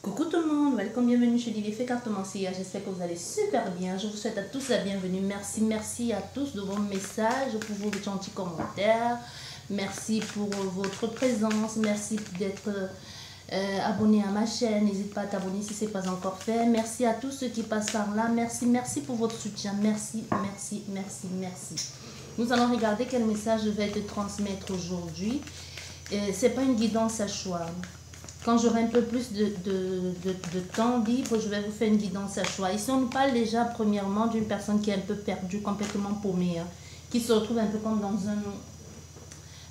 Coucou tout le monde, welcome, bienvenue chez Lily Cartomancia. J'espère que vous allez super bien. Je vous souhaite à tous la bienvenue. Merci à tous de vos messages, pour vos gentils commentaires. Merci pour votre présence. Merci d'être abonné à ma chaîne. N'hésite pas à t'abonner si ce n'est pas encore fait. Merci à tous ceux qui passent par là. Merci pour votre soutien. Merci. Nous allons regarder quel message je vais te transmettre aujourd'hui. Ce n'est pas une guidance à choix. Quand j'aurai un peu plus de temps libre, je vais vous faire une guidance à choix. Ici, on nous parle déjà premièrement d'une personne qui est un peu perdue, complètement paumée, hein, qui se retrouve un peu comme dans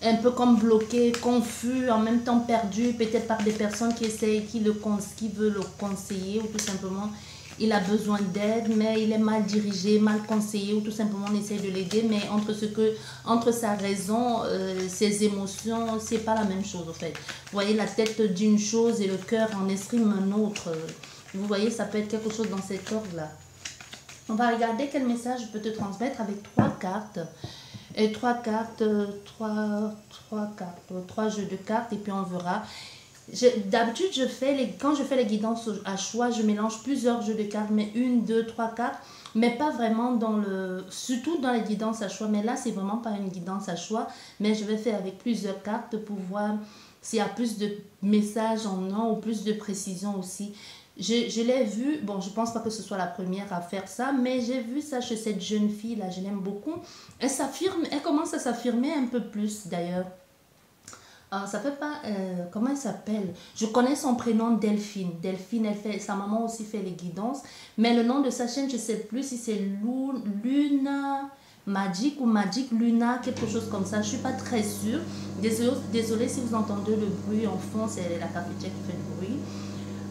un peu comme bloqué, confus, en même temps perdu, peut-être par des personnes qui essayent, qui veulent le conseiller, ou tout simplement il a besoin d'aide, mais il est mal dirigé, mal conseillé, ou tout simplement on essaie de l'aider, mais entre sa raison, ses émotions, c'est pas la même chose en fait. Vous voyez, la tête d'une chose et le cœur en exprime un autre. Vous voyez, ça peut être quelque chose dans cet ordre-là. On va regarder quel message je peux te transmettre avec trois cartes. Et trois jeux de cartes, et puis on verra. D'habitude, quand je fais les guidances à choix, je mélange plusieurs jeux de cartes, mais 1, 2, 3 cartes, mais pas vraiment surtout dans les guidances à choix. Mais là, c'est vraiment pas une guidance à choix, mais je vais faire avec plusieurs cartes pour voir s'il y a plus de messages en un ou plus de précision aussi. Je l'ai vu, bon, je pense pas que ce soit la première à faire ça, mais j'ai vu ça chez cette jeune fille-là, je l'aime beaucoup. Elle commence à s'affirmer un peu plus d'ailleurs. Ça fait pas... comment elle s'appelle? Je connais son prénom Delphine. Delphine, sa maman aussi fait les guidances. Mais le nom de sa chaîne, je sais plus si c'est Luna Magic ou Magic Luna, quelque chose comme ça. Je suis pas très sûre. Désolée si vous entendez le bruit en fond, c'est la cafetière qui fait le bruit.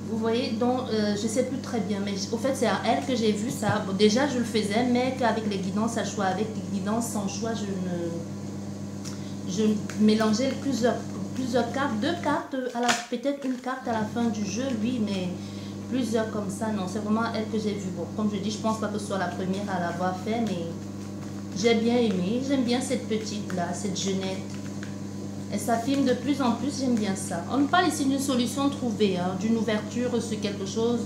Vous voyez, donc je sais plus très bien. Mais au fait, c'est à elle que j'ai vu ça. Bon, déjà, je le faisais, mais qu'avec les guidances à choix, avec les guidances sans choix, je mélangeais plusieurs cartes, deux cartes, peut-être une carte à la fin du jeu, oui, mais plusieurs comme ça, non, c'est vraiment elle que j'ai vu. Bon, comme je dis, je pense pas que ce soit la première à l'avoir fait, mais j'ai bien aimé, j'aime bien cette petite-là, cette jeunette. Elle s'affirme de plus en plus, j'aime bien ça. On parle ici d'une solution trouvée, hein, d'une ouverture sur quelque chose,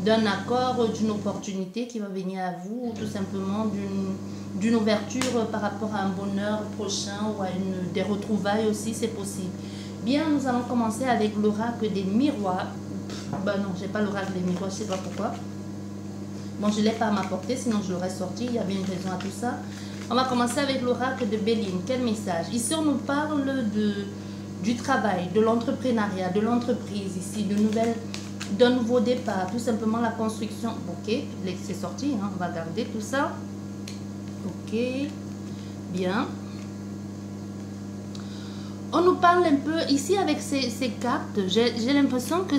d'un accord, d'une opportunité qui va venir à vous, ou tout simplement d'une ouverture par rapport à un bonheur prochain ou à des retrouvailles aussi, c'est possible. Bien, nous allons commencer avec l'oracle des miroirs. Ben non, j'ai pas l'oracle des miroirs, je sais pas pourquoi. Bon, je ne l'ai pas à ma portée, sinon je l'aurais sorti, il y avait une raison à tout ça. On va commencer avec l'oracle de Béline. Quel message? Ici, on nous parle du travail, de l'entrepreneuriat, de l'entreprise, ici, d'un nouveau départ, tout simplement la construction. Ok, c'est sorti, hein, on va garder tout ça. Ok, bien. On nous parle un peu, ici avec ces cartes, j'ai l'impression que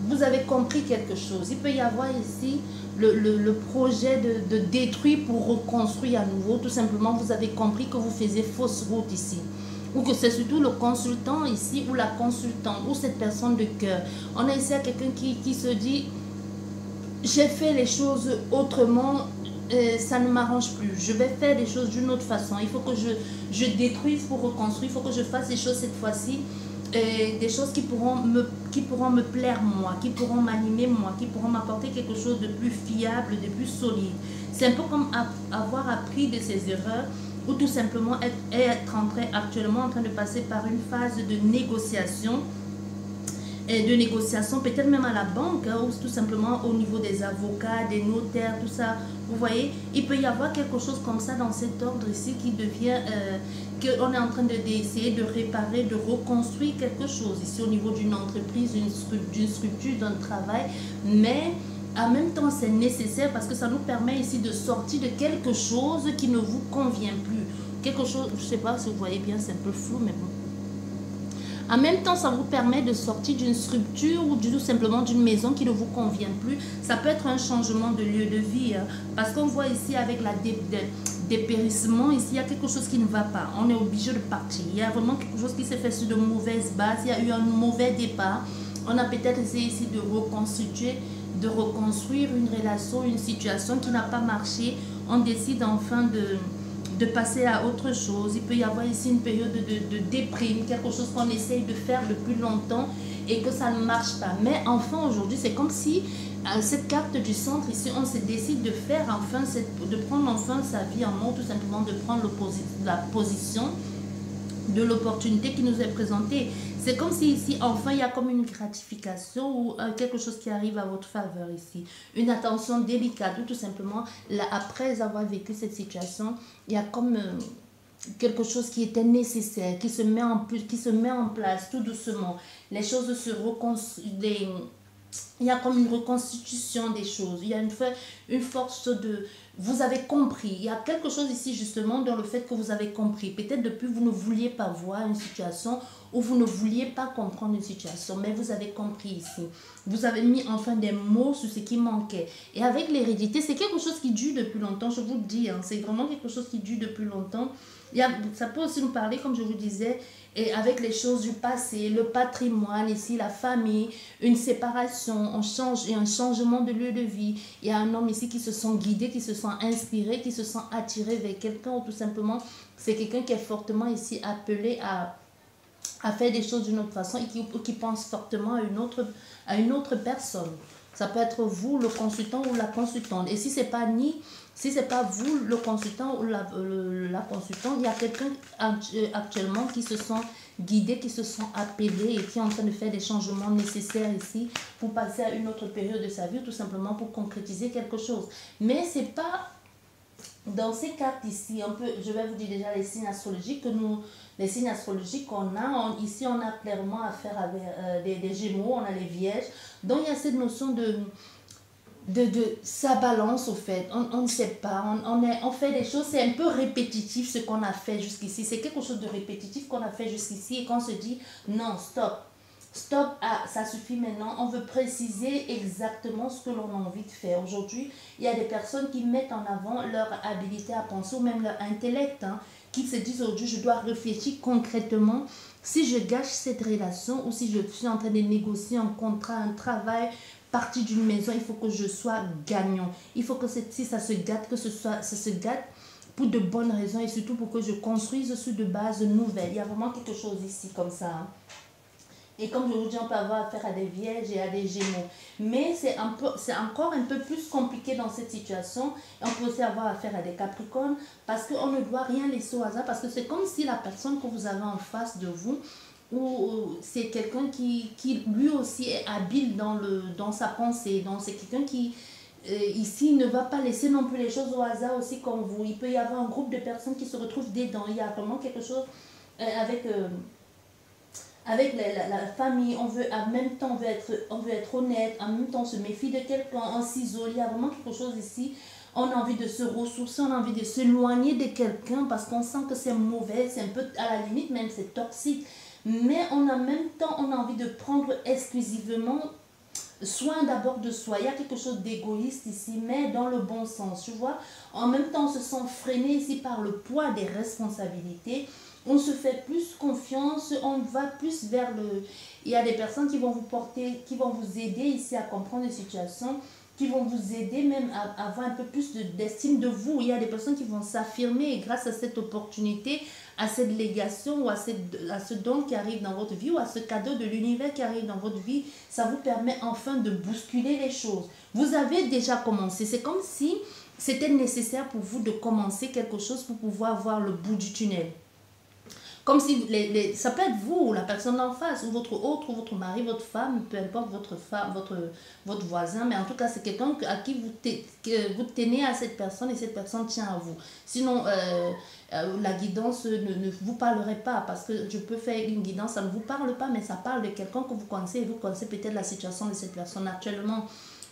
vous avez compris quelque chose. Il peut y avoir ici le projet de détruire pour reconstruire à nouveau. Tout simplement, vous avez compris que vous faisiez fausse route ici. Ou que c'est surtout le consultant ici, ou la consultante, ou cette personne de cœur. On a ici quelqu'un qui se dit, j'ai fait les choses autrement, ça ne m'arrange plus. Je vais faire des choses d'une autre façon. Il faut que je détruise pour reconstruire. Il faut que je fasse des choses cette fois-ci. Des choses qui pourront me plaire moi, qui pourront m'animer moi, qui pourront m'apporter quelque chose de plus fiable, de plus solide. C'est un peu comme avoir appris de ses erreurs ou tout simplement être actuellement en train de passer par une phase de négociation. Peut-être même à la banque, hein, ou tout simplement au niveau des avocats, des notaires, tout ça. Vous voyez, il peut y avoir quelque chose comme ça dans cet ordre ici qui devient, qu'on est en train d'essayer de réparer, de reconstruire quelque chose ici au niveau d'une entreprise, d'une structure, d'un travail. Mais en même temps, c'est nécessaire parce que ça nous permet ici de sortir de quelque chose qui ne vous convient plus. Quelque chose, je ne sais pas si vous voyez bien, c'est un peu flou, mais bon. En même temps, ça vous permet de sortir d'une structure ou tout simplement d'une maison qui ne vous convient plus. Ça peut être un changement de lieu de vie. Hein, parce qu'on voit ici avec la dépérissement, ici, il y a quelque chose qui ne va pas. On est obligé de partir. Il y a vraiment quelque chose qui s'est fait sur de mauvaises bases. Il y a eu un mauvais départ. On a peut-être essayé ici de reconstituer, de reconstruire une relation, une situation qui n'a pas marché. On décide enfin de passer à autre chose. Il peut y avoir ici une période de déprime, quelque chose qu'on essaye de faire depuis longtemps et que ça ne marche pas. Mais enfin aujourd'hui, c'est comme si cette carte du centre ici, on se décide de faire enfin, de prendre enfin sa vie en main, tout simplement de prendre la position de l'opportunité qui nous est présentée. C'est comme si ici, enfin, il y a comme une gratification ou quelque chose qui arrive à votre faveur ici. Une attention délicate ou tout simplement, là, après avoir vécu cette situation, il y a comme quelque chose qui était nécessaire, qui se met en place tout doucement. Les choses se reconstruisent. Il y a comme une reconstitution des choses. Il y a une force de... Vous avez compris. Il y a quelque chose ici justement dans le fait que vous avez compris. Peut-être depuis vous ne vouliez pas voir une situation ou vous ne vouliez pas comprendre une situation. Mais vous avez compris ici. Vous avez mis enfin des mots sur ce qui manquait. Et avec l'hérédité, c'est quelque chose qui dure depuis longtemps. Je vous le dis, hein, c'est vraiment quelque chose qui dure depuis longtemps. Ça peut aussi nous parler, comme je vous disais, et avec les choses du passé, le patrimoine, ici la famille, une séparation, un changement de lieu de vie. Il y a un homme ici qui se sent guidé, qui se sent inspiré, qui se sent attiré vers quelqu'un, ou tout simplement, c'est quelqu'un qui est fortement ici appelé à faire des choses d'une autre façon et qui pense fortement à une autre personne. Ça peut être vous, le consultant ou la consultante. Et si c'est pas vous, le consultant ou la consultante, il y a quelqu'un actuellement qui se sent guidé, qui se sent appelé et qui est en train de faire des changements nécessaires ici pour passer à une autre période de sa vie, tout simplement pour concrétiser quelque chose. Mais c'est pas... Dans ces cartes ici, je vais vous dire déjà les signes astrologiques les signes astrologiques qu'on a. Ici, on a clairement affaire avec des Gémeaux, on a les Vierges. Donc, il y a cette notion de sa balance au fait. On ne sait pas, on fait des choses, c'est un peu répétitif ce qu'on a fait jusqu'ici. C'est quelque chose de répétitif qu'on a fait jusqu'ici et qu'on se dit non, stop. Stop, ça suffit maintenant. On veut préciser exactement ce que l'on a envie de faire. Aujourd'hui, il y a des personnes qui mettent en avant leur habilité à penser ou même leur intellect, hein, qui se disent aujourd'hui, je dois réfléchir concrètement. Si je gâche cette relation ou si je suis en train de négocier un contrat, un travail, partie d'une maison, il faut que je sois gagnant. Il faut que si ça se gâte, ça se gâte pour de bonnes raisons et surtout pour que je construise sur de bases nouvelles. Il y a vraiment quelque chose ici comme ça, hein. Et comme je vous dis, on peut avoir affaire à des Vierges et à des Gémeaux. Mais c'est encore un peu plus compliqué dans cette situation. On peut aussi avoir affaire à des Capricornes parce qu'on ne doit rien laisser au hasard. Parce que c'est comme si la personne que vous avez en face de vous, ou c'est quelqu'un qui lui aussi est habile dans sa pensée. Donc c'est quelqu'un qui, ici, ne va pas laisser non plus les choses au hasard aussi comme vous. Il peut y avoir un groupe de personnes qui se retrouvent dedans. Il y a vraiment quelque chose avec la famille, en même temps on veut être honnête, en même temps on se méfie de quelqu'un, on s'isole. Il y a vraiment quelque chose ici, on a envie de se ressourcer, on a envie de s'éloigner de quelqu'un parce qu'on sent que c'est mauvais, c'est un peu à la limite même c'est toxique. Mais en même temps on a envie de prendre exclusivement soin d'abord de soi. Il y a quelque chose d'égoïste ici, mais dans le bon sens, tu vois. En même temps on se sent freiné ici par le poids des responsabilités. On se fait plus confiance, on va plus vers le... Il y a des personnes qui vont vous porter, qui vont vous aider ici à comprendre les situations, qui vont vous aider même à avoir un peu plus d'estime de vous. Il y a des personnes qui vont s'affirmer grâce à cette opportunité, à cette légation ou à ce don qui arrive dans votre vie ou à ce cadeau de l'univers qui arrive dans votre vie. Ça vous permet enfin de bousculer les choses. Vous avez déjà commencé. C'est comme si c'était nécessaire pour vous de commencer quelque chose pour pouvoir voir le bout du tunnel. Comme si, ça peut être vous, la personne d'en face, ou votre autre, ou votre mari, votre femme, peu importe votre voisin, mais en tout cas, c'est quelqu'un à qui vous tenez à cette personne et cette personne tient à vous. Sinon, la guidance ne vous parlerait pas, parce que je peux faire une guidance, ça ne vous parle pas, mais ça parle de quelqu'un que vous connaissez, et vous connaissez peut-être la situation de cette personne actuellement.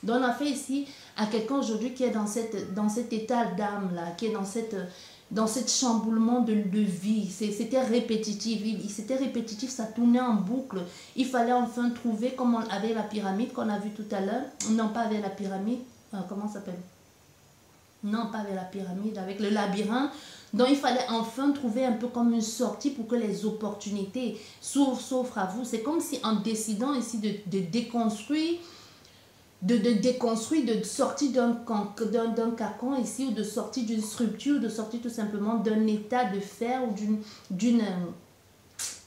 Donc, on a fait ici à quelqu'un aujourd'hui qui est dans cet état d'âme-là, qui est dans cet chamboulement de vie. C'était répétitif, ça tournait en boucle. Il fallait enfin trouver, comme on avait la pyramide qu'on a vu tout à l'heure, non pas avec la pyramide, comment ça s'appelle? Non, pas avec la pyramide, avec le labyrinthe. Donc il fallait enfin trouver un peu comme une sortie pour que les opportunités s'offrent à vous. C'est comme si en décidant ici de déconstruire, de sortir d'un cacon ici, ou de sortir d'une structure, de sortir tout simplement d'un état de fer ou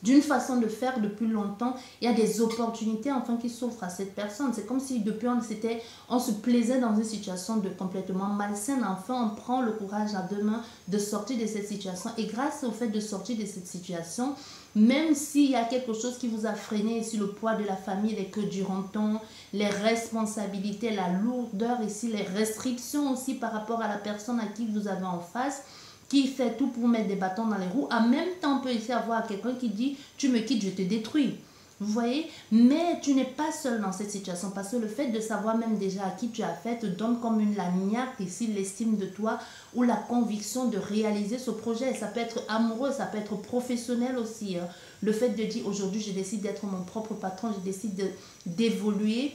d'une façon de faire depuis longtemps. Il y a des opportunités enfin qui s'offrent à cette personne. C'est comme si depuis on se plaisait dans une situation de complètement malsaine. Enfin, on prend le courage à deux mains de sortir de cette situation. Et grâce au fait de sortir de cette situation, même s'il y a quelque chose qui vous a freiné ici, le poids de la famille, les queues du renton, les responsabilités, la lourdeur ici, les restrictions aussi par rapport à la personne à qui vous avez en face, qui fait tout pour mettre des bâtons dans les roues. En même temps, on peut ici avoir quelqu'un qui dit « tu me quittes, je te détruis ». Vous voyez? Mais tu n'es pas seul dans cette situation parce que le fait de savoir même déjà à qui tu as fait te donne comme une lanière ici, l'estime de toi ou la conviction de réaliser ce projet. Ça peut être amoureux, ça peut être professionnel aussi. Hein. Le fait de dire aujourd'hui je décide d'être mon propre patron, je décide d'évoluer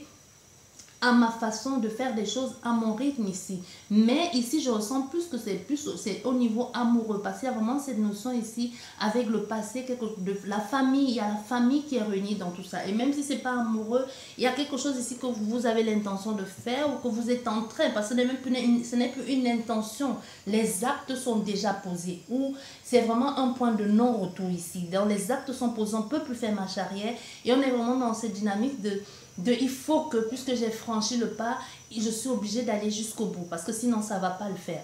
à ma façon de faire des choses, à mon rythme ici. Mais ici, je ressens plus que c'est au niveau amoureux. Parce qu'il y a vraiment cette notion ici, avec le passé, de la famille. Il y a la famille qui est réunie dans tout ça. Et même si ce n'est pas amoureux, il y a quelque chose ici que vous avez l'intention de faire ou que vous êtes en train. Parce que ce n'est plus une intention. Les actes sont déjà posés. Ou c'est vraiment un point de non-retour ici. Donc les actes sont posés, on ne peut plus faire marche arrière. Et on est vraiment dans cette dynamique de il faut que, puisque j'ai franchi le pas, je suis obligée d'aller jusqu'au bout, parce que sinon ça ne va pas le faire.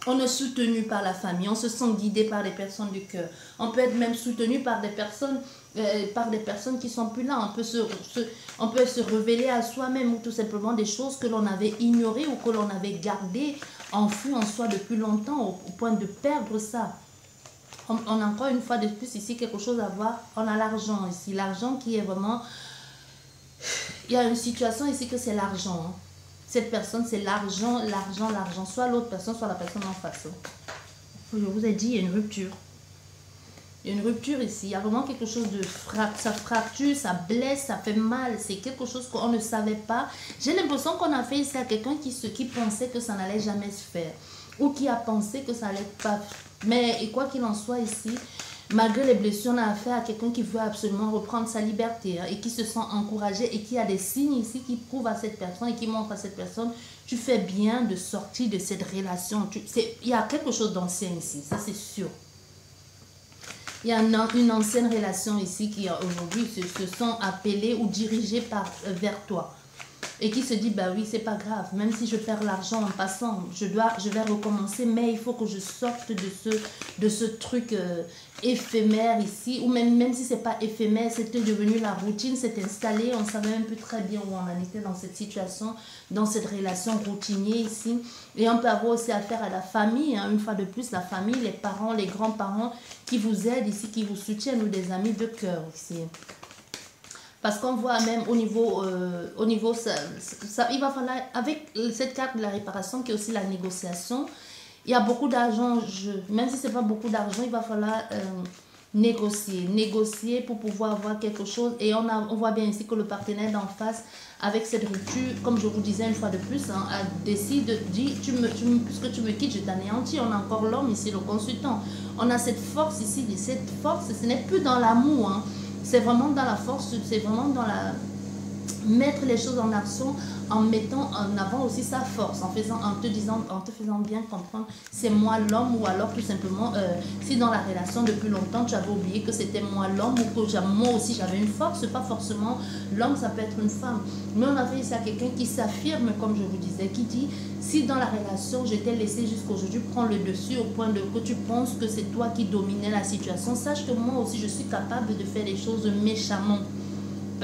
On est soutenu par la famille, on se sent guidé par les personnes du cœur. On peut être même soutenu par des personnes qui sont plus là. On peut se révéler à soi-même ou tout simplement des choses que l'on avait ignorées ou que l'on avait gardées, enfouies en soi depuis longtemps, au point de perdre ça. On a encore une fois de plus ici quelque chose à voir. On a l'argent ici. L'argent qui est vraiment... Il y a une situation ici que c'est l'argent. Hein. Cette personne, c'est l'argent. Soit l'autre personne, soit la personne en face. Je vous ai dit, il y a une rupture. Il y a une rupture ici. Il y a vraiment quelque chose de... Ça fracture, ça blesse, ça fait mal. C'est quelque chose qu'on ne savait pas. J'ai l'impression qu'on a fait ici à quelqu'un qui pensait que ça n'allait jamais se faire. Ou qui a pensé que ça n'allait pas... Mais quoi qu'il en soit ici, malgré les blessures, on a affaire à quelqu'un qui veut absolument reprendre sa liberté hein, et qui se sent encouragé et qui a des signes ici qui prouvent à cette personne et qui montrent à cette personne, tu fais bien de sortir de cette relation. Il y a quelque chose d'ancien ici, ça c'est sûr. Il y a une ancienne relation ici qui aujourd'hui se sont appelées ou dirigées vers toi. Et qui se dit, bah oui, c'est pas grave, même si je perds l'argent en passant, je vais recommencer, mais il faut que je sorte de ce truc éphémère ici, ou même si c'est pas éphémère, c'était devenu la routine, s'est installé, on savait même plus très bien où on en était dans cette situation, dans cette relation routinière ici. Et on peut avoir aussi affaire à la famille, hein, une fois de plus, la famille, les parents, les grands-parents qui vous aident ici, qui vous soutiennent, ou des amis de cœur ici. Parce qu'on voit même au niveau il va falloir, avec cette carte de la réparation qui est aussi la négociation, il y a beaucoup d'argent, même si ce n'est pas beaucoup d'argent, il va falloir négocier pour pouvoir avoir quelque chose. Et on voit bien ici que le partenaire d'en face, avec cette rupture, comme je vous disais une fois de plus, hein, décide de dire, puisque tu me quittes, je t'anéantis. On a encore l'homme ici, le consultant. On a cette force ici, cette force, ce n'est plus dans l'amour, hein. C'est vraiment dans la force, c'est vraiment dans la... Mettre les choses en action, en mettant en avant aussi sa force, en te faisant bien comprendre, c'est moi l'homme, ou alors tout simplement, si dans la relation depuis longtemps, tu avais oublié que c'était moi l'homme, ou que moi aussi j'avais une force, pas forcément l'homme, ça peut être une femme. Mais on a fait ici à quelqu'un qui s'affirme, comme je vous disais, qui dit, si dans la relation, je t'ai laissé jusqu'aujourd'hui prendre le dessus au point que tu penses que c'est toi qui dominais la situation, sache que moi aussi, je suis capable de faire des choses méchamment.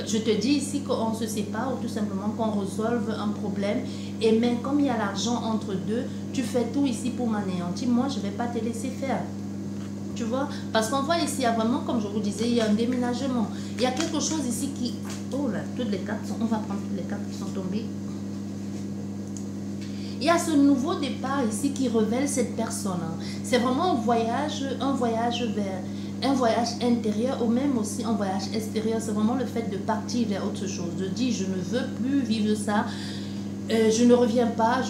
Je te dis ici qu'on se sépare ou tout simplement qu'on résolve un problème. Et même comme il y a l'argent entre deux, tu fais tout ici pour m'anéantir. Moi, je ne vais pas te laisser faire. Tu vois? Parce qu'on voit ici, il y a vraiment, comme je vous disais, il y a un déménagement. Il y a quelque chose ici qui... Oh là, toutes les cartes sont... On va prendre toutes les cartes qui sont tombées. Il y a ce nouveau départ ici qui révèle cette personne. Hein. C'est vraiment un voyage vers... Un voyage intérieur ou même aussi un voyage extérieur, c'est vraiment le fait de partir vers autre chose, de dire je ne veux plus vivre ça, je ne reviens pas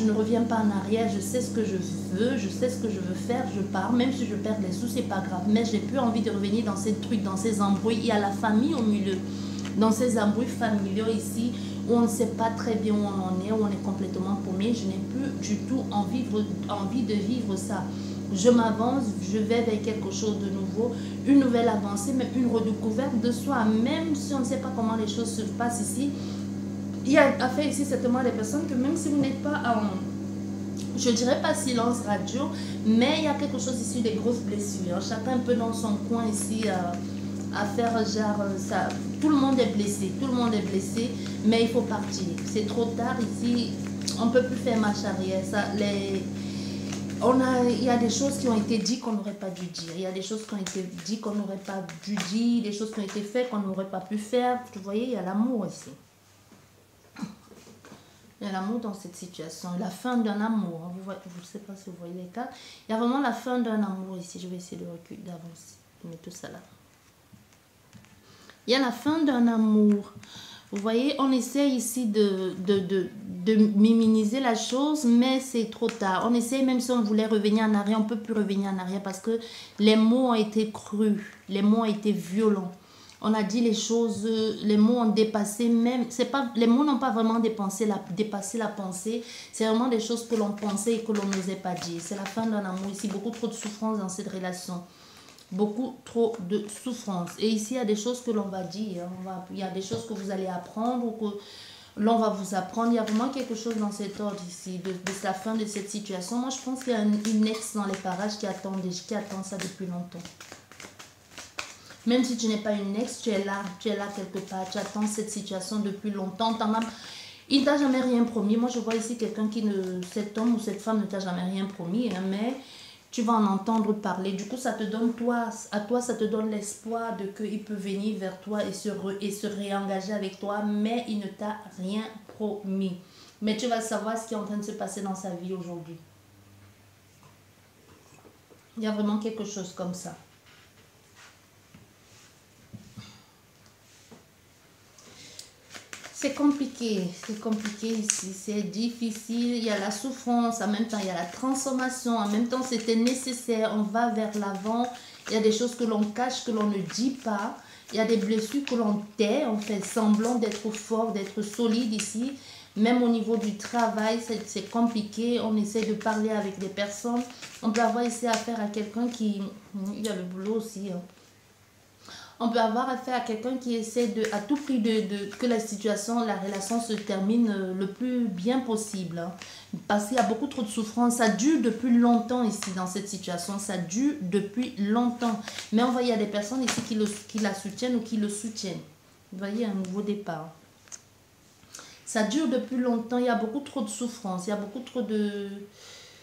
en arrière, je sais ce que je veux, je sais ce que je veux faire, je pars, même si je perds les sous, c'est pas grave, mais j'ai plus envie de revenir dans ces trucs, dans ces embrouilles. Il y a la famille au milieu, dans ces embrouilles familiaux ici, où on ne sait pas très bien où on en est, où on est complètement paumé. Je n'ai plus du tout envie de vivre ça. je m'avance, je vais vers quelque chose de nouveau, une nouvelle avancée, mais une redécouverte de soi, même si on ne sait pas comment les choses se passent ici. Il y a affaire ici certainement des personnes que même si vous n'êtes pas en, je dirais pas silence radio, mais il y a quelque chose ici, des grosses blessures. Chacun un peu dans son coin ici à faire genre ça. Tout le monde est blessé, tout le monde est blessé, mais il faut partir. C'est trop tard ici, on ne peut plus faire marche arrière. Il y a des choses qui ont été dites qu'on n'aurait pas dû dire. Il y a des choses qui ont été dites qu'on n'aurait pas dû dire, des choses qui ont été faites qu'on n'aurait pas pu faire. Vous voyez, il y a l'amour ici. Il y a l'amour dans cette situation, la fin d'un amour. Vous ne sais pas si vous voyez les cas. Il y a vraiment la fin d'un amour ici. Je vais essayer de reculer, d'avancer, de mettre tout ça là. Il y a la fin d'un amour. Vous voyez, on essaie ici de minimiser la chose, mais c'est trop tard. On essaie, même si on voulait revenir en arrière, on ne peut plus revenir en arrière parce que les mots ont été crus, les mots ont été violents. On a dit les choses, les mots ont dépassé même, les mots n'ont pas vraiment dépassé la pensée, c'est vraiment des choses que l'on pensait et que l'on n'osait pas dire. C'est la fin d'un amour ici, beaucoup trop de souffrance dans cette relation. Beaucoup trop de souffrance. Et ici, il y a des choses que l'on va dire. Il y a des choses que vous allez apprendre ou que l'on va vous apprendre. Il y a vraiment quelque chose dans cet ordre ici, de la fin de cette situation. Moi, je pense qu'il y a une ex dans les parages qui attend ça depuis longtemps. Même si tu n'es pas une ex, tu es là quelque part. Tu attends cette situation depuis longtemps. Il ne t'a jamais rien promis. Moi, je vois ici quelqu'un cet homme ou cette femme ne t'a jamais rien promis, hein, mais tu vas en entendre parler. Du coup, ça te donne, ça te donne l'espoir de qu'il peut venir vers toi et se réengager avec toi, mais il ne t'a rien promis. Mais tu vas savoir ce qui est en train de se passer dans sa vie aujourd'hui. Il y a vraiment quelque chose comme ça. C'est compliqué ici, c'est difficile, il y a la souffrance, en même temps il y a la transformation, en même temps c'était nécessaire, on va vers l'avant, il y a des choses que l'on cache, que l'on ne dit pas, il y a des blessures que l'on tait, on fait semblant d'être fort, d'être solide ici, même au niveau du travail c'est compliqué, on essaie de parler avec des personnes, on peut avoir ici affaire à quelqu'un qui, il y a le boulot aussi, hein. On peut avoir affaire à quelqu'un qui essaie à tout prix que la relation se termine le plus bien possible. Hein. Parce qu'il y a beaucoup trop de souffrance. Ça dure depuis longtemps ici dans cette situation. Ça dure depuis longtemps. Mais on voit, il y a des personnes ici qui la soutiennent ou qui le soutiennent. Vous voyez, un nouveau départ. Ça dure depuis longtemps. Il y a beaucoup trop de souffrance. Il y a beaucoup trop de...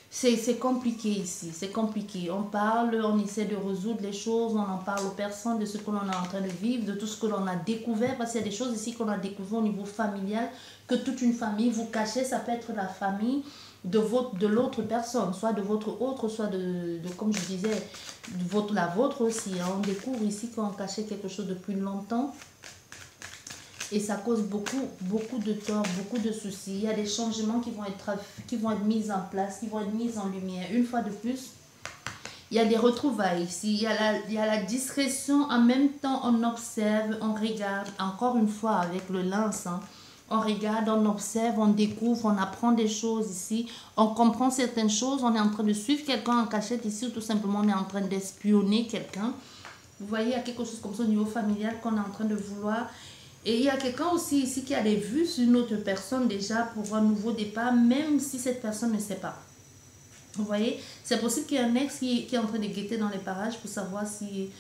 C'est compliqué ici, c'est compliqué. On parle, on essaie de résoudre les choses, on en parle aux personnes de ce que l'on est en train de vivre, de tout ce que l'on a découvert. Parce qu'il y a des choses ici qu'on a découvert au niveau familial, que toute une famille vous cachez. Ça peut être la famille de l'autre personne, soit de votre autre, soit comme je disais, la vôtre aussi. On découvre ici qu'on cachait quelque chose depuis longtemps. Et ça cause beaucoup de tort, beaucoup de soucis. Il y a des changements qui vont être mis en place, qui vont être mis en lumière. Une fois de plus, il y a des retrouvailles ici. Il y a la discrétion. En même temps, on observe, on regarde. Encore une fois, avec le lance, hein. On regarde, on observe, on découvre, on apprend des choses ici. On comprend certaines choses. On est en train de suivre quelqu'un en cachette ici. Ou tout simplement, on est en train d'espionner quelqu'un. Vous voyez, il y a quelque chose comme ça au niveau familial qu'on est en train de vouloir... Et il y a quelqu'un aussi ici qui a des vues sur une autre personne déjà pour un nouveau départ, même si cette personne ne sait pas. Vous voyez, c'est possible qu'il y ait un ex qui est en train de guetter dans les parages pour savoir si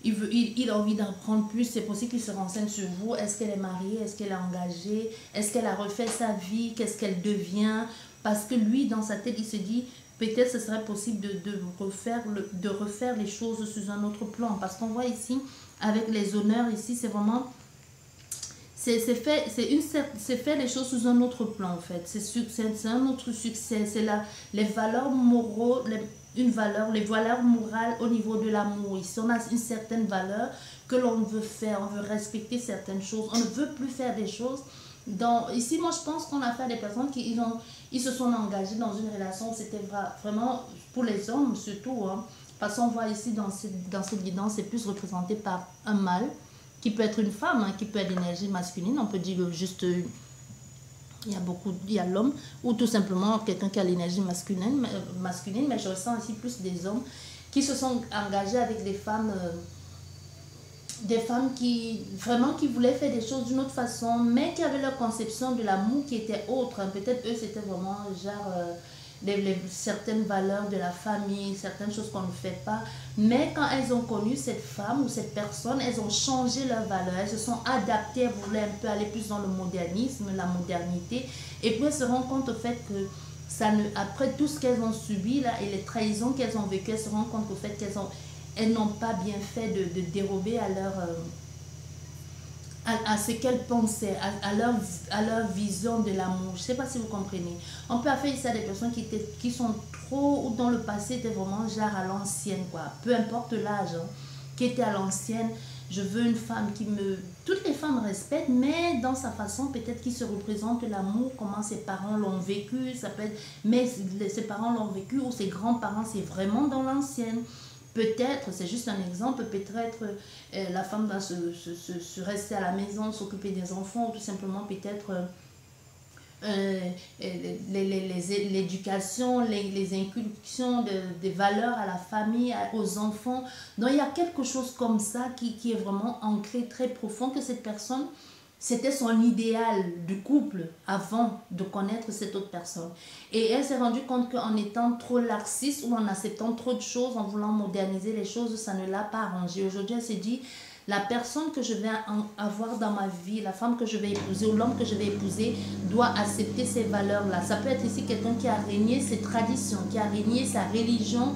il a envie d'en prendre plus. C'est possible qu'il se renseigne sur vous. Est-ce qu'elle est mariée? Est-ce qu'elle est engagée? Est-ce qu'elle a refait sa vie? Qu'est-ce qu'elle devient? Parce que lui, dans sa tête, il se dit... Peut-être ce serait possible de refaire les choses sur un autre plan. Parce qu'on voit ici, avec les honneurs, ici, c'est vraiment... C'est faire les choses sous un autre plan en fait. C'est un autre succès. C'est les valeurs morales, les valeurs morales au niveau de l'amour. Ici, on a une certaine valeur que l'on veut faire. On veut respecter certaines choses. On ne veut plus faire des choses. Ici, moi, je pense qu'on a fait des personnes qui ils se sont engagés dans une relation. C'était vraiment pour les hommes surtout. Hein, parce qu'on voit ici dans cette guidance, c'est plus représenté par un mâle. Qui peut être une femme, hein, qui peut être l'énergie masculine, on peut dire juste il y a l'homme ou tout simplement quelqu'un qui a l'énergie masculine, mais je ressens aussi plus des hommes qui se sont engagés avec des femmes qui vraiment qui voulaient faire des choses d'une autre façon, mais qui avaient leur conception de l'amour qui était autre. Peut-être eux c'était vraiment genre certaines valeurs de la famille, certaines choses qu'on ne fait pas. Mais quand elles ont connu cette femme ou cette personne, elles ont changé leurs valeurs, elles se sont adaptées, elles voulaient un peu aller plus dans le modernisme, la modernité, et puis elles se rendent compte au fait que ça ne, après tout ce qu'elles ont subi là et les trahisons qu'elles ont vécues, elles se rendent compte au fait elles n'ont pas bien fait de dérober à leur à ce qu'elles pensaient, à leur vision de l'amour. Je ne sais pas si vous comprenez. On peut affaire ici à des personnes qui sont trop, ou dans le passé étaient vraiment genre à l'ancienne, quoi. Peu importe l'âge, hein, qui était à l'ancienne. Je veux une femme qui me... Toutes les femmes respectent, mais dans sa façon, peut-être qui se représente l'amour, comment ses parents l'ont vécu, ça peut être... Mais ses parents l'ont vécu, ou ses grands-parents, c'est vraiment dans l'ancienne. Peut-être, c'est juste un exemple, peut-être la femme va se rester à la maison, s'occuper des enfants, ou tout simplement peut-être l'éducation, les inculcations des valeurs à la famille, aux enfants. Donc il y a quelque chose comme ça qui est vraiment ancré très profond, que cette personne, c'était son idéal de couple avant de connaître cette autre personne. Et elle s'est rendue compte qu'en étant trop laxiste ou en acceptant trop de choses, en voulant moderniser les choses, ça ne l'a pas arrangé. Aujourd'hui, elle s'est dit, la personne que je vais avoir dans ma vie, la femme que je vais épouser ou l'homme que je vais épouser doit accepter ces valeurs-là. Ça peut être ici quelqu'un qui a régné ses traditions, qui a régné sa religion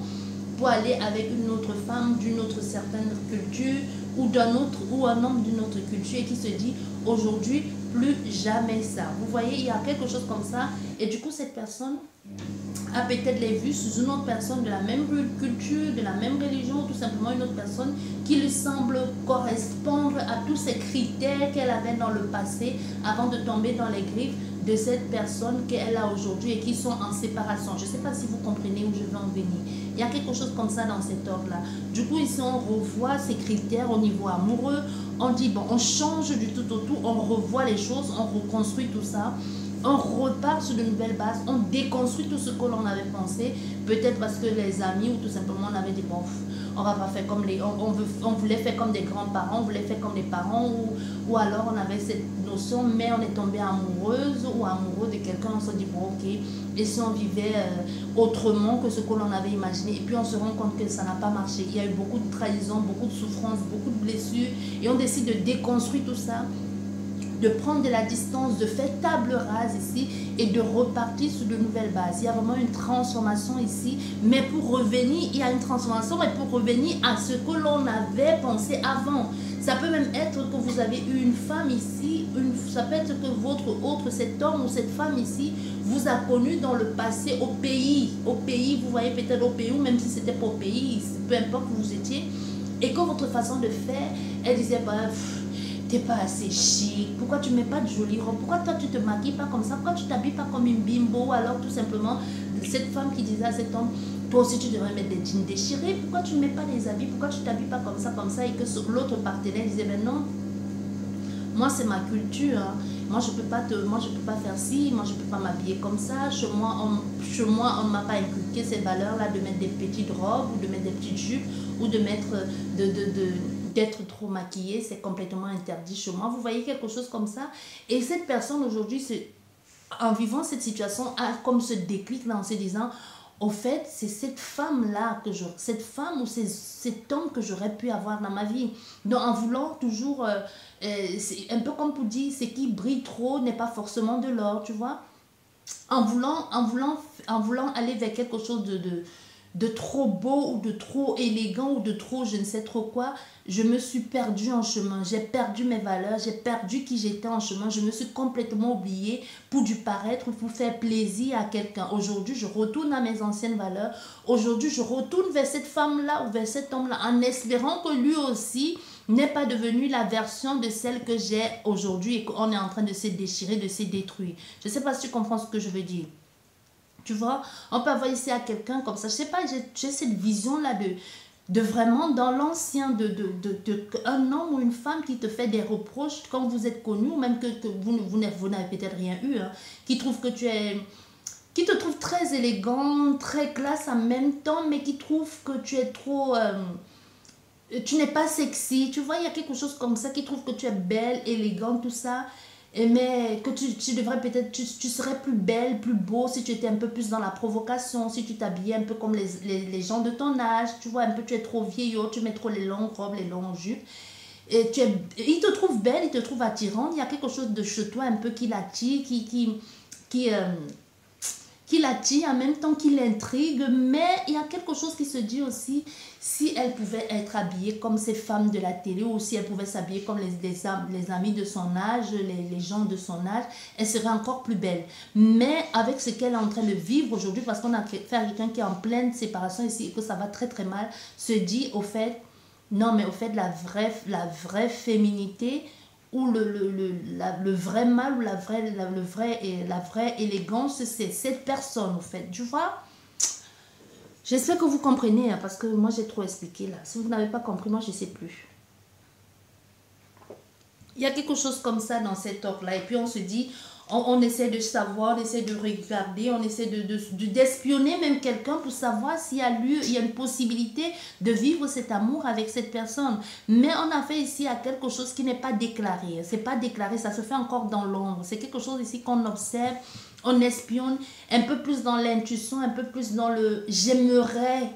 pour aller avec une autre femme d'une autre certaine culture ou d'un autre ou un homme d'une autre culture et qui se dit aujourd'hui plus jamais ça. Vous voyez, il y a quelque chose comme ça et du coup cette personne a peut-être les vues sous une autre personne de la même culture, de la même religion, ou tout simplement une autre personne qui lui semble correspondre à tous ces critères qu'elle avait dans le passé avant de tomber dans les griffes de cette personne qu'elle a aujourd'hui et qui sont en séparation. Je ne sais pas si vous comprenez où je veux en venir. Il y a quelque chose comme ça dans cet ordre-là. Du coup, ici, on revoit ces critères au niveau amoureux. On dit, bon, on change du tout au tout, on revoit les choses, on reconstruit tout ça. On repart sur de nouvelles bases, on déconstruit tout ce que l'on avait pensé, peut-être parce que les amis ou tout simplement on avait dit bon, on va pas faire comme les, on voulait faire comme des grands-parents, on voulait faire comme des parents ou alors on avait cette notion mais on est tombé amoureuse ou amoureux de quelqu'un, on se dit bon ok, et si on vivait autrement que ce que l'on avait imaginé et puis on se rend compte que ça n'a pas marché, il y a eu beaucoup de trahison, beaucoup de souffrance, beaucoup de blessures et on décide de déconstruire tout ça, de prendre de la distance, de faire table rase ici et de repartir sur de nouvelles bases. Il y a vraiment une transformation ici, mais pour revenir, il y a une transformation, mais pour revenir à ce que l'on avait pensé avant. Ça peut même être que vous avez eu une femme ici, ça peut être que votre autre, cet homme ou cette femme ici, vous a connu dans le passé au pays, vous voyez peut-être au pays, ou même si c'était pas au pays, peu importe où vous étiez, et que votre façon de faire, elle disait, bah, t'es pas assez chic, pourquoi tu mets pas de jolies robes, pourquoi toi tu te maquilles pas comme ça, pourquoi tu t'habilles pas comme une bimbo, alors tout simplement cette femme qui disait à cet homme, toi aussi tu devrais mettre des jeans déchirés, pourquoi tu ne mets pas des habits, pourquoi tu t'habilles pas comme ça et que l'autre partenaire disait ben non, moi c'est ma culture, hein. Moi je peux pas faire ci, moi je peux pas m'habiller comme ça, chez moi on ne m'a pas inculqué ces valeurs là de mettre des petites robes ou de mettre des petites jupes ou de mettre d'être trop maquillée, c'est complètement interdit chez moi. Vous voyez quelque chose comme ça. Et cette personne aujourd'hui, en vivant cette situation, a comme ce déclic là en se disant, au fait, c'est cette femme-là cette femme ou cet homme que j'aurais pu avoir dans ma vie. Donc en voulant toujours, c'est un peu comme pour dire, ce qui brille trop n'est pas forcément de l'or, tu vois. En voulant aller vers quelque chose de trop beau ou de trop élégant ou de trop je ne sais trop quoi, je me suis perdue en chemin, j'ai perdu mes valeurs, j'ai perdu qui j'étais en chemin, je me suis complètement oubliée pour du paraître, pour faire plaisir à quelqu'un. Aujourd'hui, je retourne à mes anciennes valeurs, aujourd'hui, je retourne vers cette femme-là ou vers cet homme-là en espérant que lui aussi n'est pas devenu la version de celle que j'ai aujourd'hui et qu'on est en train de se déchirer, de se détruire. Je ne sais pas si tu comprends ce que je veux dire. Tu vois, on peut avoir ici à quelqu'un comme ça. Je sais pas, j'ai cette vision-là de... de vraiment dans l'ancien, un homme ou une femme qui te fait des reproches quand vous êtes connu, ou même que vous n'avez peut-être rien eu, hein, qui trouve que qui te trouve très élégant, très classe en même temps, mais qui trouve que tu es trop... tu n'es pas sexy, tu vois, il y a quelque chose comme ça, qui trouve que tu es belle, élégante, tout ça, mais que tu devrais peut-être, tu serais plus belle, plus beau si tu étais un peu plus dans la provocation, si tu t'habillais un peu comme les gens de ton âge, tu vois, un peu tu es trop vieillot, tu mets trop les longues robes, les longues jupes, et il te trouve belle, il te trouve attirante, il y a quelque chose de chez toi un peu qui l'attire, qui l'attire, en même temps qui l'intrigue, mais il y a quelque chose qui se dit aussi, si elle pouvait être habillée comme ces femmes de la télé, ou si elle pouvait s'habiller comme les amis de son âge, les gens de son âge, elle serait encore plus belle. Mais avec ce qu'elle est en train de vivre aujourd'hui, parce qu'on a fait à quelqu'un qui est en pleine séparation ici, et que ça va très très mal, se dit au fait, non mais au fait la vraie féminité, ou le vrai mal, ou la vraie élégance, c'est cette personne, au fait. Tu vois? J'espère que vous comprenez, hein, parce que moi, j'ai trop expliqué, là. Si vous n'avez pas compris, moi, je ne sais plus. Il y a quelque chose comme ça dans cette offre-là. Et puis, on se dit, on essaie de savoir, on essaie de regarder, on essaie d'espionner même quelqu'un pour savoir s'il y a lieu, il y a une possibilité de vivre cet amour avec cette personne. Mais on a fait ici à quelque chose qui n'est pas déclaré. C'est pas déclaré, ça se fait encore dans l'ombre. C'est quelque chose ici qu'on observe, on espionne, un peu plus dans l'intuition, un peu plus dans le j'aimerais,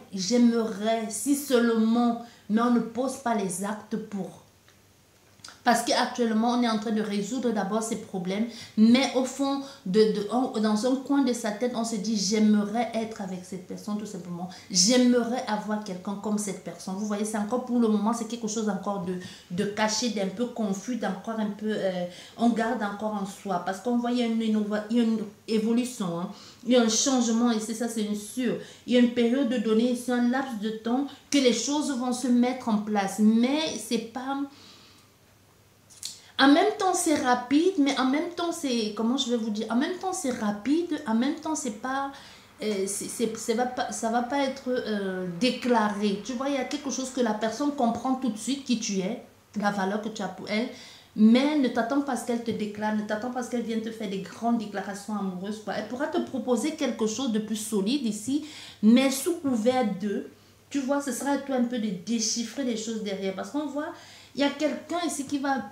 si seulement, mais on ne pose pas les actes pour. Parce qu'actuellement, on est en train de résoudre d'abord ces problèmes, mais au fond, dans un coin de sa tête, on se dit, j'aimerais être avec cette personne, tout simplement. J'aimerais avoir quelqu'un comme cette personne. Vous voyez, c'est encore pour le moment, c'est quelque chose encore de caché, d'un peu confus, d'encore un peu, on garde encore en soi. Parce qu'on voit, il y a une évolution, hein. Il y a un changement, et c'est ça, c'est sûr. Il y a une période de données, c'est un laps de temps que les choses vont se mettre en place. Mais c'est pas... En même temps, c'est rapide, mais en même temps, c'est... Comment je vais vous dire? En même temps, c'est rapide, en même temps, c'est pas... ça va pas être déclaré. Tu vois, il y a quelque chose que la personne comprend tout de suite qui tu es, la valeur que tu as pour elle, mais ne t'attends pas à ce qu'elle te déclare, ne t'attends pas à ce qu'elle vienne te faire des grandes déclarations amoureuses, quoi. Elle pourra te proposer quelque chose de plus solide ici, mais sous couvert de... Tu vois, ce sera à toi un peu de déchiffrer les choses derrière, parce qu'on voit... Il y a quelqu'un ici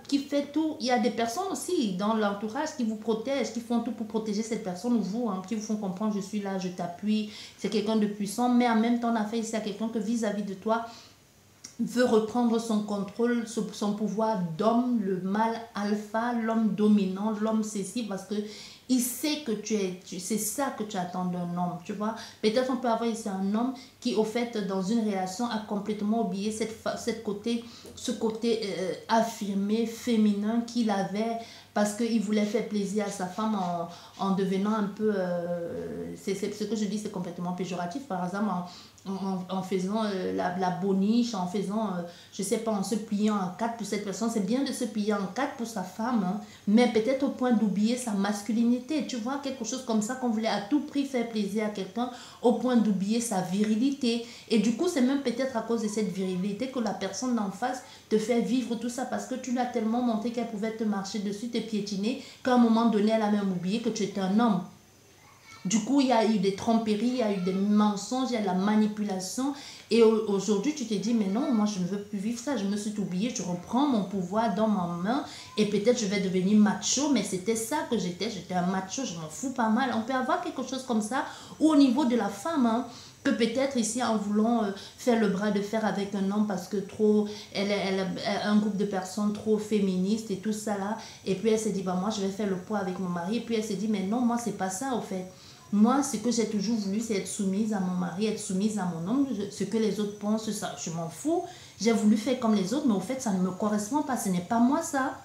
qui fait tout. Il y a des personnes aussi dans l'entourage qui vous protègent, qui font tout pour protéger cette personne, ou vous, hein, qui vous font comprendre, je suis là, je t'appuie. C'est quelqu'un de puissant, mais en même temps, on a fait ici à quelqu'un que vis-à-vis de toi, veut reprendre son contrôle, son pouvoir d'homme, le mâle alpha, l'homme dominant, l'homme ceci, parce que il sait que c'est ça que tu attends d'un homme, tu vois. Peut-être on peut avoir ici un homme qui, au fait, dans une relation, a complètement oublié ce côté affirmé, féminin qu'il avait, parce qu'il voulait faire plaisir à sa femme en devenant un peu... c'est ce que je dis, c'est complètement péjoratif, par exemple, en faisant la boniche, en faisant, je sais pas, en se pliant en quatre pour cette personne. C'est bien de se plier en quatre pour sa femme, hein, mais peut-être au point d'oublier sa masculinité. Tu vois, quelque chose comme ça qu'on voulait à tout prix faire plaisir à quelqu'un, au point d'oublier sa virilité. Et du coup, c'est même peut-être à cause de cette virilité que la personne d'en face te fait vivre tout ça, parce que tu l'as tellement montré qu'elle pouvait te marcher dessus, te piétiner, qu'à un moment donné, elle a même oublié que tu étais un homme. Du coup, il y a eu des tromperies, il y a eu des mensonges, il y a de la manipulation. Et aujourd'hui, tu te dis, mais non, moi, je ne veux plus vivre ça. Je me suis oubliée, je reprends mon pouvoir dans ma main. Et peut-être je vais devenir macho, mais c'était ça que j'étais. J'étais un macho, je m'en fous pas mal. On peut avoir quelque chose comme ça. Ou au niveau de la femme, hein, que peut-être ici, en voulant faire le bras de fer avec un homme parce que trop, elle a un groupe de personnes trop féministes et tout ça là. Et puis elle s'est dit, bah, moi, je vais faire le poids avec mon mari. Et puis elle s'est dit, mais non, moi, c'est pas ça, au fait. Moi, ce que j'ai toujours voulu, c'est être soumise à mon mari, être soumise à mon homme. Ce que les autres pensent, ça, je m'en fous. J'ai voulu faire comme les autres, mais au fait, ça ne me correspond pas. Ce n'est pas moi, ça.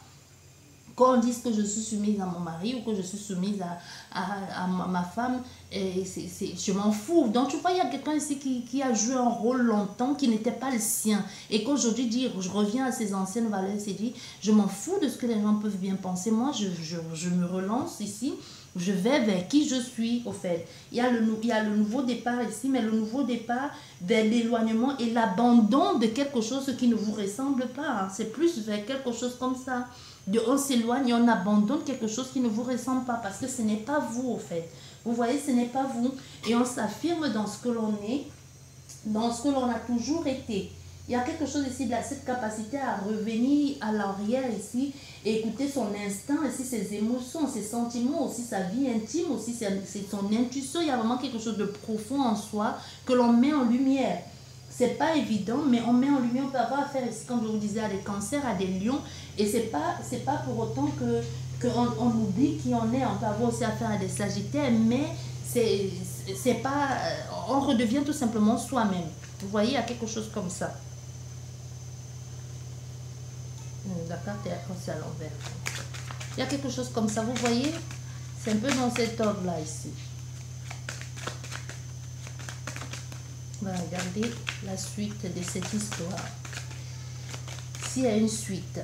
qu'on dise que je suis soumise à mon mari ou que je suis soumise à ma femme, et je m'en fous. Donc tu vois, il y a quelqu'un ici qui a joué un rôle longtemps qui n'était pas le sien, et qu'aujourd'hui dit, je reviens à ses anciennes valeurs, c'est dit, je m'en fous de ce que les gens peuvent bien penser. Moi, je me relance ici, je vais vers qui je suis, au fait. Il y a le nouveau départ ici, mais le nouveau départ vers l'éloignement et l'abandon de quelque chose qui ne vous ressemble pas. Hein. C'est plus vers quelque chose comme ça. On s'éloigne et on abandonne quelque chose qui ne vous ressemble pas, parce que ce n'est pas vous, au fait. Vous voyez, ce n'est pas vous. Et on s'affirme dans ce que l'on est, dans ce que l'on a toujours été. Il y a quelque chose ici, de cette capacité à revenir à l'arrière ici, et écouter son instinct, ici, ses émotions, ses sentiments, aussi sa vie intime, aussi c'est son intuition. Il y a vraiment quelque chose de profond en soi que l'on met en lumière. C'est pas évident, mais on met en lumière. On peut avoir affaire ici, comme je vous disais, à des cancers, à des lions, et c'est pas pour autant qu'on oublie qui on est. On peut avoir aussi affaire à des sagittaires, mais c'est pas, on redevient tout simplement soi-même. Vous voyez, il y a quelque chose comme ça. La carte est à l'envers. Il y a quelque chose comme ça, vous voyez. C'est un peu dans cet ordre-là ici. On va regarder la suite de cette histoire. S'il y a une suite,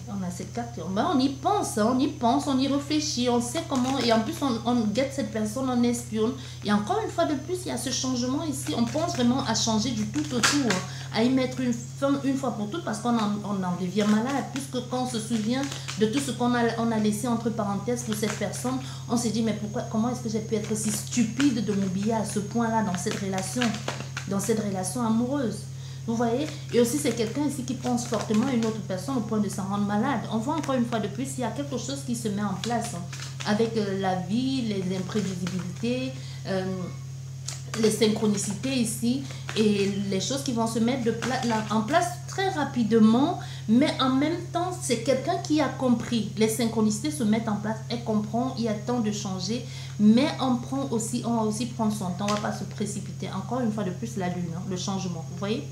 on a cette carte, on y pense, on y réfléchit, on sait comment, et en plus on guette cette personne, on espionne. Et encore une fois de plus, il y a ce changement ici. On pense vraiment à changer du tout au tout, à y mettre une fin une fois pour toutes, parce qu'on en devient malade, puisque quand on se souvient de tout ce qu'on a laissé entre parenthèses pour cette personne, on se dit, mais comment est-ce que j'ai pu être si stupide de m'oublier à ce point-là dans cette relation amoureuse. Vous voyez? Et aussi, c'est quelqu'un ici qui pense fortement à une autre personne au point de s'en rendre malade. On voit encore une fois de plus, il y a quelque chose qui se met en place avec la vie, les imprévisibilités, les synchronicités ici, et les choses qui vont se mettre en place très rapidement, mais en même temps, c'est quelqu'un qui a compris. Les synchronicités se mettent en place, elle comprend, il y a temps de changer, mais on va aussi prendre son temps, on ne va pas se précipiter. Encore une fois de plus, la lune, le changement, vous voyez?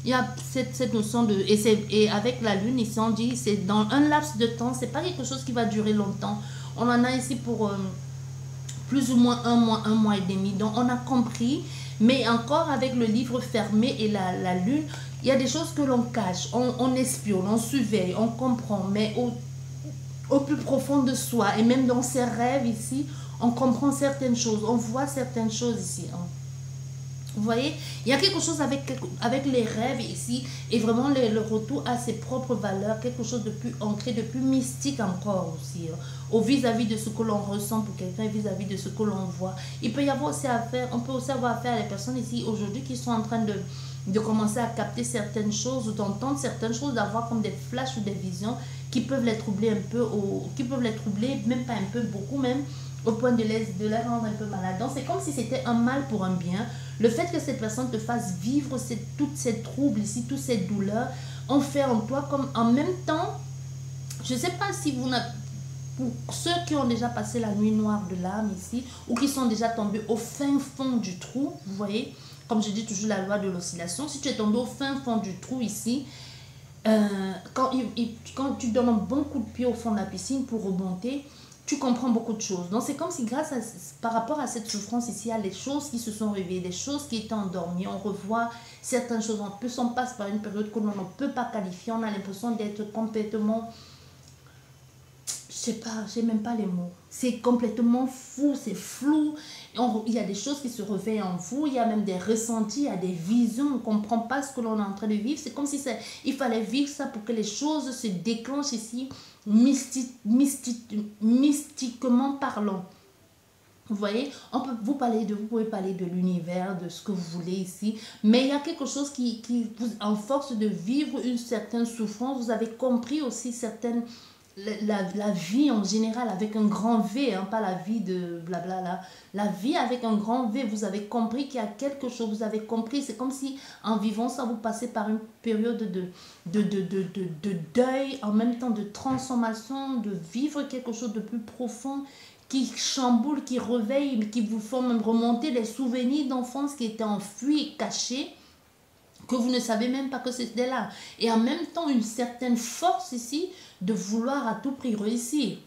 Il y a cette notion de... Et avec la lune, ici, on dit, c'est dans un laps de temps, c'est pas quelque chose qui va durer longtemps. On en a ici pour plus ou moins un mois et demi. Donc, on a compris, mais encore avec le livre fermé et la lune, il y a des choses que l'on cache, on espionne, on surveille, on comprend, mais au plus profond de soi, et même dans ses rêves ici, on comprend certaines choses, on voit certaines choses ici, hein. Vous voyez, il y a quelque chose avec les rêves ici, et vraiment le retour à ses propres valeurs, quelque chose de plus ancré, de plus mystique encore aussi, hein, au vis-à-vis de ce que l'on ressent pour quelqu'un, vis-à-vis de ce que l'on voit. Il peut y avoir aussi affaire, on peut aussi avoir affaire à des personnes ici aujourd'hui qui sont en train de commencer à capter certaines choses, ou d'entendre certaines choses, d'avoir comme des flashs ou des visions qui peuvent les troubler un peu, qui peuvent les troubler, même pas un peu, beaucoup même, au point de les rendre un peu malades. Donc c'est comme si c'était un mal pour un bien. Le fait que cette personne te fasse vivre toutes ces troubles ici, toutes ces douleurs, ont fait en toi comme en même temps, je ne sais pas si vous n'avez, pour ceux qui ont déjà passé la nuit noire de l'âme ici, ou qui sont déjà tombés au fin fond du trou, vous voyez, comme je dis toujours la loi de l'oscillation, si tu es tombé au fin fond du trou ici, quand tu donnes un bon coup de pied au fond de la piscine pour remonter, tu comprends beaucoup de choses. Donc c'est comme si par rapport à cette souffrance ici, il y a les choses qui se sont réveillées, des choses qui étaient endormies. On revoit certaines choses. En plus, on passe par une période que l'on ne peut pas qualifier. On a l'impression d'être complètement... Je sais pas, j'ai même pas les mots. C'est complètement fou, c'est flou. Il y a des choses qui se réveillent en vous. Il y a même des ressentis, il y a des visions. On ne comprend pas ce que l'on est en train de vivre. C'est comme si il fallait vivre ça pour que les choses se déclenchent ici, mystiquement parlant. Vous voyez, vous pouvez parler de l'univers, de ce que vous voulez ici, mais il y a quelque chose qui vous, en force de vivre une certaine souffrance, vous avez compris aussi certaines... La vie en général avec un grand V, hein, pas la vie de blabla là. La vie avec un grand V, vous avez compris qu'il y a quelque chose, vous avez compris, c'est comme si en vivant ça, vous passez par une période de deuil, en même temps de transformation, de vivre quelque chose de plus profond, qui chamboule, qui réveille, qui vous font même remonter les souvenirs d'enfance qui étaient enfuis et cachés, que vous ne savez même pas que c'était là. Et en même temps, une certaine force ici de vouloir à tout prix réussir.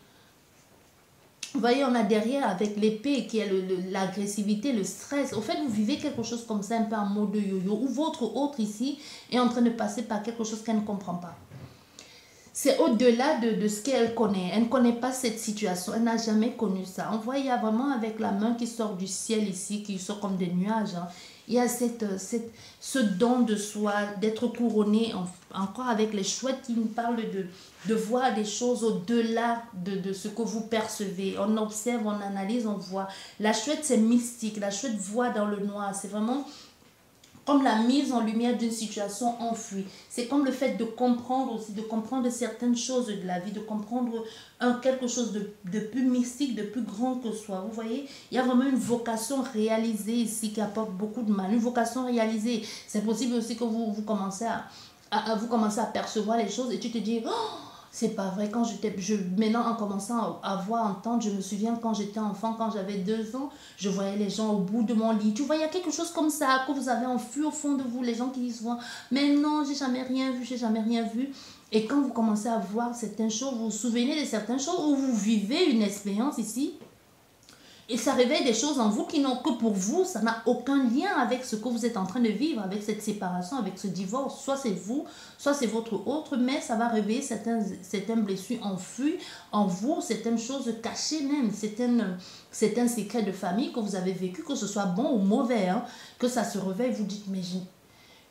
Vous voyez, on a derrière avec l'épée qui est l'agressivité, le stress. Au fait, vous vivez quelque chose comme ça, un peu en mode yo-yo, ou votre autre ici est en train de passer par quelque chose qu'elle ne comprend pas. C'est au-delà de ce qu'elle connaît. Elle ne connaît pas cette situation. Elle n'a jamais connu ça. On voit, il y a vraiment avec la main qui sort du ciel ici, qui sort comme des nuages. Hein. Il y a ce don de soi, d'être couronné, encore avec les chouettes qui nous parlent de voir des choses au-delà de ce que vous percevez. On observe, on analyse, on voit. La chouette, c'est mystique. La chouette voit dans le noir. C'est vraiment comme la mise en lumière d'une situation enfuie. C'est comme le fait de comprendre aussi, de comprendre certaines choses de la vie, de comprendre quelque chose de plus mystique, de plus grand que soi. Vous voyez, il y a vraiment une vocation réalisée ici qui apporte beaucoup de mal. Une vocation réalisée. C'est possible aussi que vous commencez vous commencez à percevoir les choses et tu te dis... Oh, c'est pas vrai, quand maintenant en commençant à voir, entendre, je me souviens quand j'étais enfant, quand j'avais 2 ans, je voyais les gens au bout de mon lit. Tu vois, il y a quelque chose comme ça que vous avez enfui au fond de vous, les gens qui disent, mais non, j'ai jamais rien vu, j'ai jamais rien vu. Et quand vous commencez à voir certaines choses, vous vous souvenez de certaines choses ou vous vivez une expérience ici, et ça réveille des choses en vous qui n'ont que pour vous, ça n'a aucun lien avec ce que vous êtes en train de vivre, avec cette séparation, avec ce divorce. Soit c'est vous, soit c'est votre autre, mais ça va réveiller certaines blessures enfuies en vous, certaines choses cachées même, certains secrets de famille que vous avez vécu, que ce soit bon ou mauvais, hein, que ça se réveille, vous dites, mais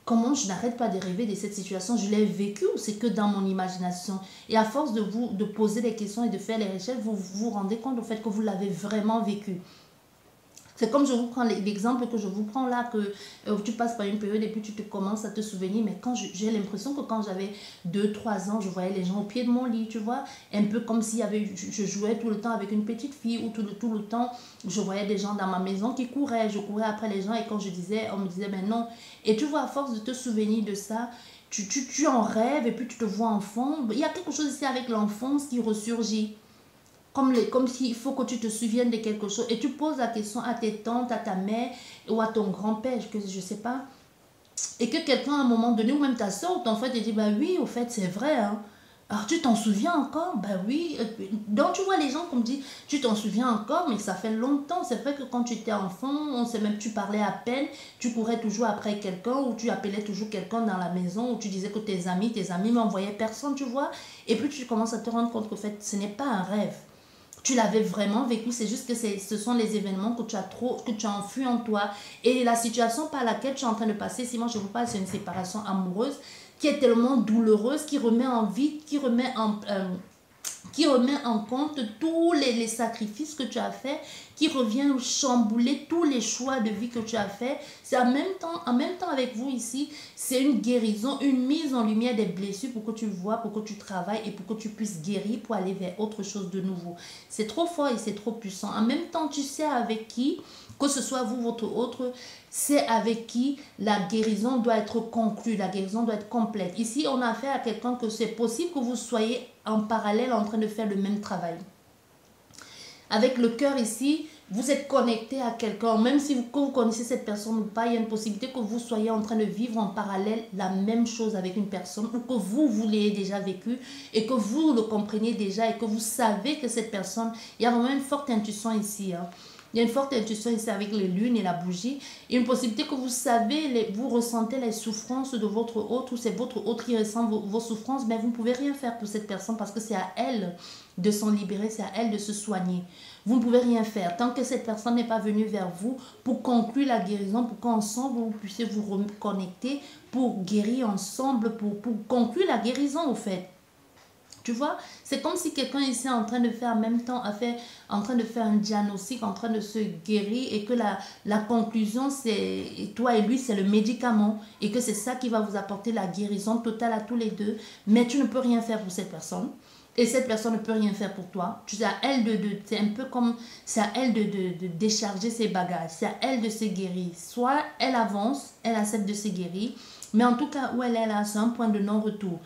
comment je n'arrête pas de rêver de cette situation? Je l'ai vécu ou c'est que dans mon imagination? Et à force de poser des questions et de faire les recherches, vous vous rendez compte au fait que vous l'avez vraiment vécu. C'est comme je vous prends l'exemple que je vous prends là, que tu passes par une période et puis tu te commences à te souvenir. Mais quand j'ai l'impression que quand j'avais 2-3 ans, je voyais les gens au pied de mon lit, tu vois. Un peu comme s'il y avait, je jouais tout le temps avec une petite fille ou tout le temps, je voyais des gens dans ma maison qui couraient. Je courais après les gens et quand on me disait, ben non. Et tu vois, à force de te souvenir de ça, tu en rêves et puis tu te vois enfant. Il y a quelque chose ici avec l'enfance qui ressurgit. Comme s'il faut que tu te souviennes de quelque chose. Et tu poses la question à tes tantes, à ta mère ou à ton grand-père, que je ne sais pas. Et que quelqu'un à un moment donné, ou même ta soeur ou ton frère te dit, bah oui, au fait, c'est vrai. Hein. Alors tu t'en souviens encore? Bah oui. Donc tu vois les gens comme dit, tu t'en souviens encore, mais ça fait longtemps. C'est vrai que quand tu étais enfant, on sait même, tu parlais à peine, tu courais toujours après quelqu'un ou tu appelais toujours quelqu'un dans la maison ou tu disais que tes amis n'envoyaient personne, tu vois. Et puis tu commences à te rendre compte qu'au fait, ce n'est pas un rêve. Tu l'avais vraiment vécu, c'est juste que ce sont les événements que tu as enfui en toi. Et la situation par laquelle tu es en train de passer, si moi je vous parle, c'est une séparation amoureuse qui est tellement douloureuse, qui remet en vie, qui remet en compte tous les sacrifices que tu as fait, qui revient chambouler tous les choix de vie que tu as fait. C'est en même temps avec vous ici, c'est une guérison, une mise en lumière des blessures pour que tu vois, pour que tu travailles et pour que tu puisses guérir pour aller vers autre chose de nouveau. C'est trop fort et c'est trop puissant. En même temps, tu sais avec qui, que ce soit vous, votre autre, c'est avec qui la guérison doit être conclue, la guérison doit être complète. Ici, on a affaire à quelqu'un que c'est possible que vous soyez en parallèle en train de faire le même travail. Avec le cœur ici, vous êtes connecté à quelqu'un, même si vous connaissez cette personne ou pas, il y a une possibilité que vous soyez en train de vivre en parallèle la même chose avec une personne ou que vous l'ayez déjà vécu et que vous le compreniez déjà et que vous savez que cette personne, il y a vraiment une forte intuition ici. Hein. Il y a une forte intuition ici avec les lunes et la bougie. Et une possibilité que vous savez, vous ressentez les souffrances de votre autre ou c'est votre autre qui ressent vos souffrances, mais vous ne pouvez rien faire pour cette personne parce que c'est à elle de s'en libérer, c'est à elle de se soigner. Vous ne pouvez rien faire tant que cette personne n'est pas venue vers vous pour conclure la guérison, pour qu'ensemble vous puissiez vous reconnecter, pour guérir ensemble, pour conclure la guérison au fait. Tu vois, c'est comme si quelqu'un ici est en train de faire en même temps, en train de faire un diagnostic, en train de se guérir et que la conclusion, c'est toi et lui, c'est le médicament et que c'est ça qui va vous apporter la guérison totale à tous les deux. Mais tu ne peux rien faire pour cette personne et cette personne ne peut rien faire pour toi. C'est à elle c'est un peu comme, c'est à elle de décharger ses bagages, c'est à elle de se guérir. Soit elle avance, elle accepte de se guérir, mais en tout cas où elle est là, c'est un point de non-retour.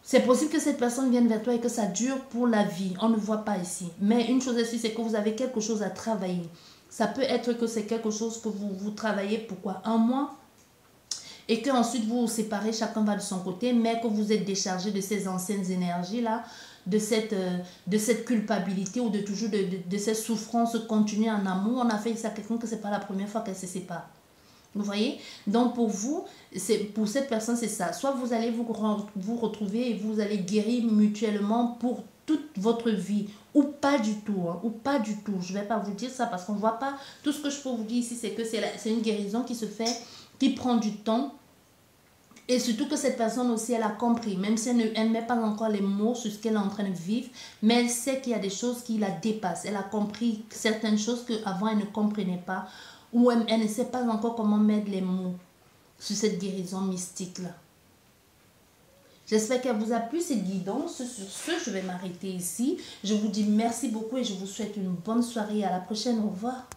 C'est possible que cette personne vienne vers toi et que ça dure pour la vie. On ne voit pas ici. Mais une chose est sûre, c'est que vous avez quelque chose à travailler. Ça peut être que c'est quelque chose que vous travaillez, pourquoi 1 mois. et que ensuite vous vous séparez, chacun va de son côté, mais que vous êtes déchargé de ces anciennes énergies-là, de cette culpabilité ou de toujours de cette souffrance continue en amour. On a fait ça à quelqu'un que ce n'est pas la première fois qu'elle se sépare. Vous voyez? Donc pour vous, pour cette personne, c'est ça. Soit vous allez vous retrouver et vous allez guérir mutuellement pour toute votre vie. Ou pas du tout. Hein, ou pas du tout. Je ne vais pas vous dire ça parce qu'on ne voit pas. Tout ce que je peux vous dire ici, c'est que c'est une guérison qui se fait, qui prend du temps. Et surtout que cette personne aussi, elle a compris, même si elle ne met pas encore les mots sur ce qu'elle est en train de vivre, mais elle sait qu'il y a des choses qui la dépassent. Elle a compris certaines choses qu'avant elle ne comprenait pas, ou elle ne sait pas encore comment mettre les mots sur cette guérison mystique-là. J'espère qu'elle vous a plu cette guidance. Sur ce, je vais m'arrêter ici. Je vous dis merci beaucoup et je vous souhaite une bonne soirée. À la prochaine. Au revoir.